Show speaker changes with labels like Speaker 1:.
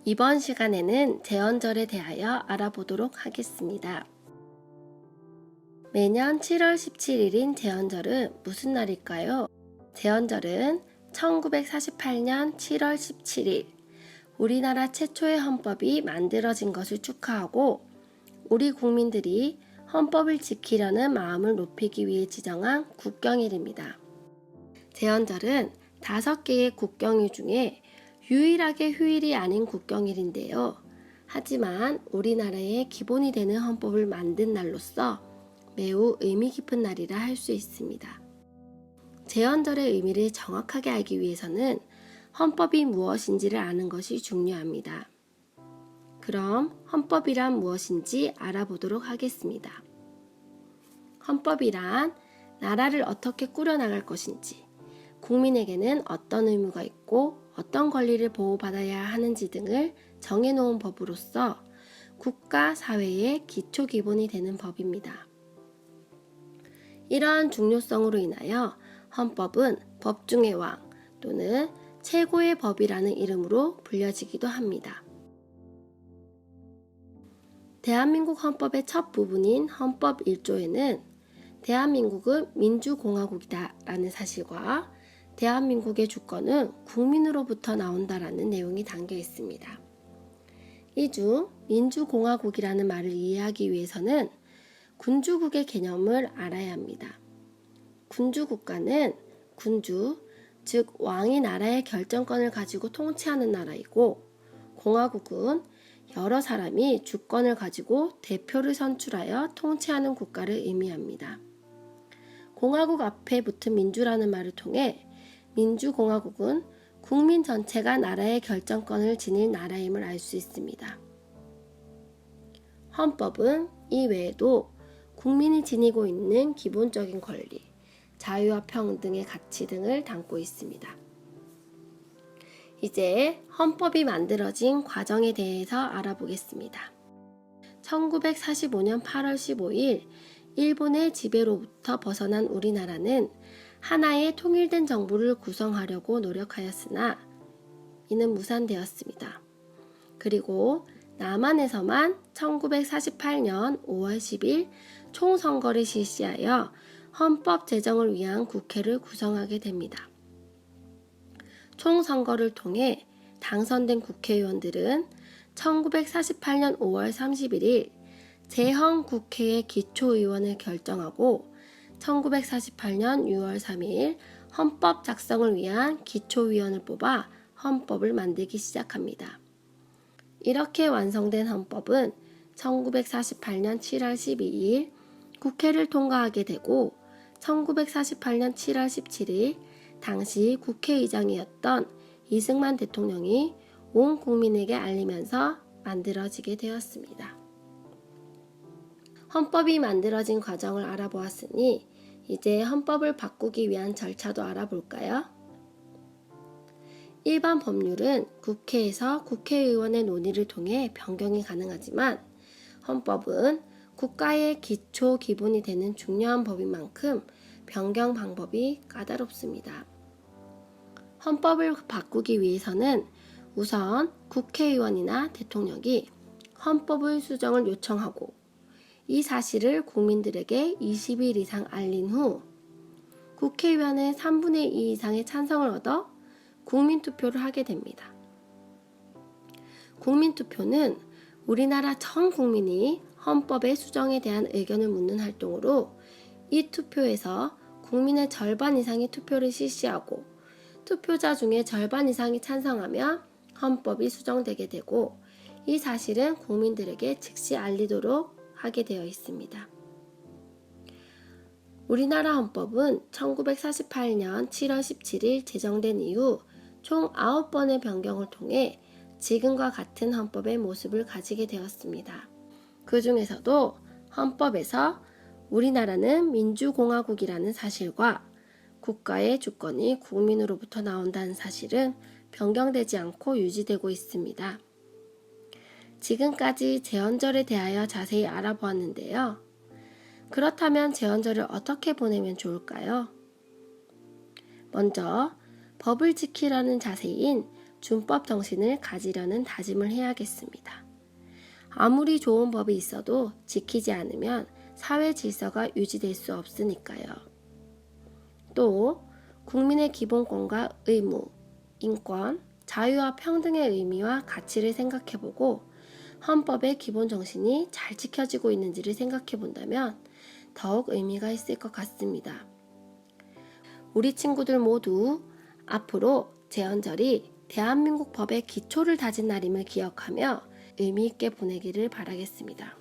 Speaker 1: 이번 시간에는 제헌절에 대하여 알아보도록 하겠습니다. 매년 7월 17일인 제헌절은 무슨 날일까요? 제헌절은 1948년 7월 17일 우리나라 최초의 헌법이 만들어진 것을 축하하고 우리 국민들이 헌법을 지키려는 마음을 높이기 위해 지정한 국경일입니다. 제헌절은 5개의 국경일 중에 유일하게 휴일이 아닌 국경일인데요. 하지만 우리나라의 기본이 되는 헌법을 만든 날로서 매우 의미 깊은 날이라 할 수 있습니다. 제헌절의 의미를 정확하게 알기 위해서는 헌법이 무엇인지를 아는 것이 중요합니다. 그럼 헌법이란 무엇인지 알아보도록 하겠습니다. 헌법이란 나라를 어떻게 꾸려나갈 것인지, 국민에게는 어떤 의무가 있고 어떤 권리를 보호받아야 하는지 등을 정해놓은 법으로서 국가, 사회의 기초 기본이 되는 법입니다. 이러한 중요성으로 인하여 헌법은 법중의 왕 또는 최고의 법이라는 이름으로 불려지기도 합니다. 대한민국 헌법의 첫 부분인 헌법 1조에는 대한민국은 민주공화국이다 라는 사실과 대한민국의 주권은 국민으로부터 나온다라는 내용이 담겨 있습니다. 이 중 민주공화국이라는 말을 이해하기 위해서는 군주국의 개념을 알아야 합니다. 군주국가는 군주, 즉 왕이 나라의 결정권을 가지고 통치하는 나라이고, 공화국은 여러 사람이 주권을 가지고 대표를 선출하여 통치하는 국가를 의미합니다. 공화국 앞에 붙은 민주라는 말을 통해 민주공화국은 국민 전체가 나라의 결정권을 지닌 나라임을 알 수 있습니다. 헌법은 이 외에도 국민이 지니고 있는 기본적인 권리, 자유와 평등의 가치 등을 담고 있습니다. 이제 헌법이 만들어진 과정에 대해서 알아보겠습니다. 1945년 8월 15일 일본의 지배로부터 벗어난 우리나라는 하나의 통일된 정부를 구성하려고 노력하였으나 이는 무산되었습니다. 그리고 남한에서만 1948년 5월 10일 총선거를 실시하여 헌법 제정을 위한 국회를 구성하게 됩니다. 총선거를 통해 당선된 국회의원들은 1948년 5월 31일 제헌국회의 기초의원을 결정하고 1948년 6월 3일 헌법 작성을 위한 기초위원을 뽑아 헌법을 만들기 시작합니다. 이렇게 완성된 헌법은 1948년 7월 12일 국회를 통과하게 되고 1948년 7월 17일 당시 국회의장이었던 이승만 대통령이 온 국민에게 알리면서 만들어지게 되었습니다. 헌법이 만들어진 과정을 알아보았으니 이제 헌법을 바꾸기 위한 절차도 알아볼까요? 일반 법률은 국회에서 국회의원의 논의를 통해 변경이 가능하지만 헌법은 국가의 기초 기본이 되는 중요한 법인 만큼 변경 방법이 까다롭습니다. 헌법을 바꾸기 위해서는 우선 국회의원이나 대통령이 헌법의 수정을 요청하고 이 사실을 국민들에게 20일 이상 알린 후 국회의원의 3분의 2 이상의 찬성을 얻어 국민투표를 하게 됩니다. 국민투표는 우리나라 전 국민이 헌법의 수정에 대한 의견을 묻는 활동으로 이 투표에서 국민의 절반 이상이 투표를 실시하고 투표자 중에 절반 이상이 찬성하면 헌법이 수정되게 되고 이 사실은 국민들에게 즉시 알리도록 하게 되어 있습니다. 우리나라 헌법은 1948년 7월 17일 제정된 이후 총 9번의 변경을 통해 지금과 같은 헌법의 모습을 가지게 되었습니다. 그 중에서도 헌법에서 우리나라는 민주공화국이라는 사실과 국가의 주권이 국민으로부터 나온다는 사실은 변경되지 않고 유지되고 있습니다. 지금까지 제헌절에 대하여 자세히 알아보았는데요. 그렇다면 제헌절을 어떻게 보내면 좋을까요? 먼저 법을 지키라는 자세인 준법 정신을 가지려는 다짐을 해야겠습니다. 아무리 좋은 법이 있어도 지키지 않으면 사회 질서가 유지될 수 없으니까요. 또 국민의 기본권과 의무, 인권, 자유와 평등의 의미와 가치를 생각해보고 헌법의 기본 정신이 잘 지켜지고 있는지를 생각해본다면 더욱 의미가 있을 것 같습니다. 우리 친구들 모두 앞으로 제헌절이 대한민국 법의 기초를 다진 날임을 기억하며 의미 있게 보내기를 바라겠습니다.